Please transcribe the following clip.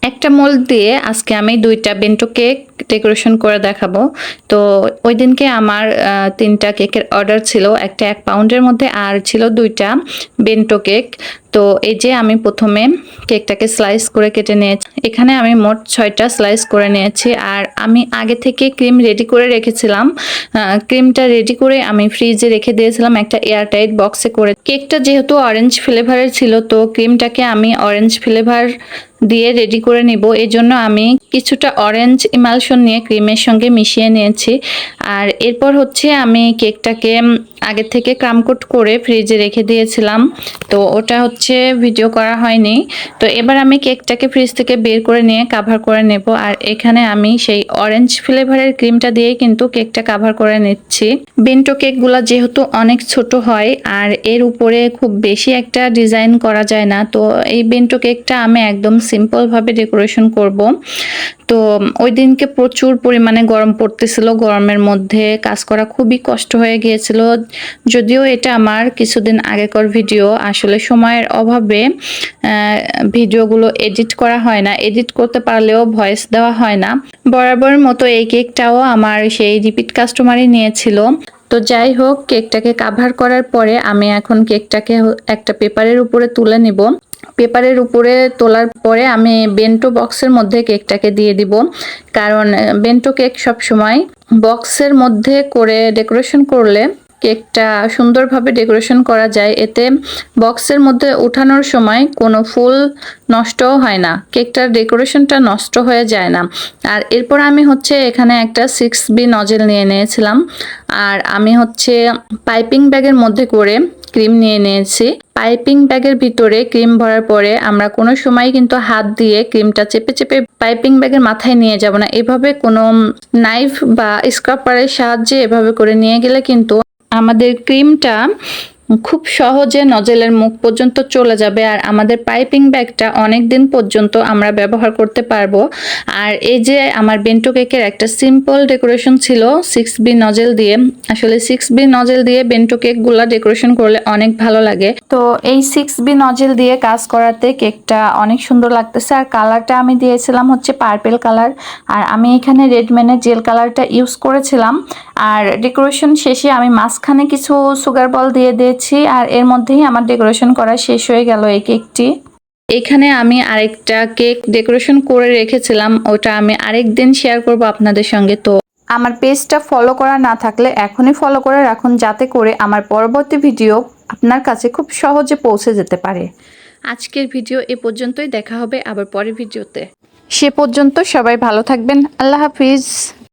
একটা মোল্ড দিয়ে আজকে আমি ২টা বেন্টো কেক ডেকোরেশন করে দেখাবো। তো ওই দিনকে আমার ৩টা কেকের অর্ডার ছিল। একটা ১ পাউন্ডের মধ্যে আর ছিল ২টা বেন্টো কেক। তো এই যে আমি প্রথমে কেকটাকে স্লাইস করে কেটে নিয়েছি। এখানে আমি মোট ৬টা স্লাইস করে নিয়েছি। আর আমি আগে থেকে ক্রিম রেডি করে রেখেছিলাম। ক্রিমটা রেডি করে আমি ফ্রিজে রেখে দিয়েছিলাম একটা এয়ারটাইট বক্সে করে। কেকটা যেহেতু অরেঞ্জ ফ্লেভারের ছিল, তো ক্রিমটাকে আমি অরেঞ্জ ফ্লেভার দিয়ে রেডি করে নিব। এজন্য আমি কিছুটা অরেঞ্জ ইমালশন নিয়ে ক্রিমের সঙ্গে মিশিয়ে নিয়েছি। আর এরপর হচ্ছে আমি কেকটাকে আগে থেকে ক্রামকোট করে ফ্রিজে রেখে দিয়েছিলাম। তো ওটা হচ্ছে ভিডিও করা হয়নি। তো এবার আমি কেকটাকে ফ্রিজ থেকে বের করে নিয়ে কাভার করে নেব। আর এখানে আমি সেই অরেঞ্জ ফ্লেভারের ক্রিমটা দিয়ে কিন্তু কেকটা কাভার করে নিচ্ছি। বেন্টো কেকগুলো যেহেতু অনেক ছোট হয় আর এর উপরে খুব বেশি একটা ডিজাইন করা যায় না, তো এই বেন্টো কেকটা আমি একদম সিম্পলভাবে ডেকোরেশন করব। তো ওই দিনকে প্রচুর পরিমাণে গরম পড়তেছিল। গরমের মধ্যে কাজ করা খুবই কষ্ট হয়ে গিয়েছিল। যদিও এটা আমার কিছুদিন আগেকার ভিডিও, আসলে সময়ের অভাবে ভিডিওগুলো এডিট করা হয় না। এডিট করতে পারলেও ভয়েস দেওয়া হয় না। বরাবরের মতো এই কেকটাও আমার সেই রিপিট কাস্টমারই নিয়েছিল। তো যাই হোক, কেকটাকে কাভার করার পরে আমি এখন কেকটাকে একটা পেপারের উপরে তুলে নিব। পেপারের উপরে তোলার পরে আমি বেন্টো বক্সের মধ্যে কেকটাকে দিয়ে দিব, কারণ বেন্টো কেক সবসময় বক্সের মধ্যে করে ডেকোরেশন করলে কেকটা সুন্দরভাবে ডেকোরেশন করা যায়। এতে বক্সের মধ্যে উঠানোর সময় কোনো ফুল নষ্টও হয় না, কেকটার ডেকোরেশনটা নষ্ট হয়ে যায় না। আর এরপর আমি হচ্ছে এখানে একটা 6B নজেল নিয়ে নিয়েছিলাম। আর আমি হচ্ছে পাইপিং ব্যাগের মধ্যে করে ক্রিম নিয়ে নিয়েছি। পাইপিং ব্যাগের ভিতরে ক্রিম ভরার পরে আমরা কোনো সময় কিন্তু হাত দিয়ে ক্রিমটা চেপে চেপে পাইপিং ব্যাগের মাথায় নিয়ে যাব না। এভাবে কোনো নাইফ বা স্ক্রাপারের সাহায্যে এভাবে করে নিয়ে গেলে কিন্তু আমাদের ক্রিমটা খুব সহজে নজেলের মুখ পর্যন্ত চলে যাবে। আর আমাদের পাইপিং ব্যাগটা অনেক দিন পর্যন্ত আমরা ব্যবহার করতে পারবো। আর এই যে আমার বেন্টো কেকের একটা সিম্পল ডেকোরেশন ছিল 6B নজেল দিয়ে। আসলে 6B নজেল দিয়ে বেন্টো কেকগুলো ডেকোরেশন করলে অনেক ভালো লাগে। তো এই 6B নজেল দিয়ে কাজ করাতে কেকটা অনেক সুন্দর লাগতেছে। আর কালারটা আমি দিয়েছিলাম হচ্ছে পার্পেল কালার। আর আমি এখানে রেডম্যানের জেল কালারটা ইউজ করেছিলাম। আর ডেকোরেশন শেষে আমি মাঝখানে কিছু সুগার বল দিয়ে দিয়েছি। আর এর মধ্যেই আমার ডেকোরেশন করা শেষ হয়ে গেল এই কেকটি। এখানে আমি আরেকটা কেক ডেকোরেশন করে রেখেছিলাম, ওটা আমি আরেকদিন শেয়ার করব আপনাদের সঙ্গে। তো আমার পেজটা ফলো করা না থাকলে এখনই ফলো করে রাখুন, যাতে করে আমার পরবর্তী ভিডিও আপনার কাছে খুব সহজে পৌঁছে যেতে পারে। আজকের ভিডিও এ পর্যন্তই, দেখা হবে আবার পরের ভিডিওতে। সে পর্যন্ত সবাই ভালো থাকবেন। আল্লাহ হাফিজ।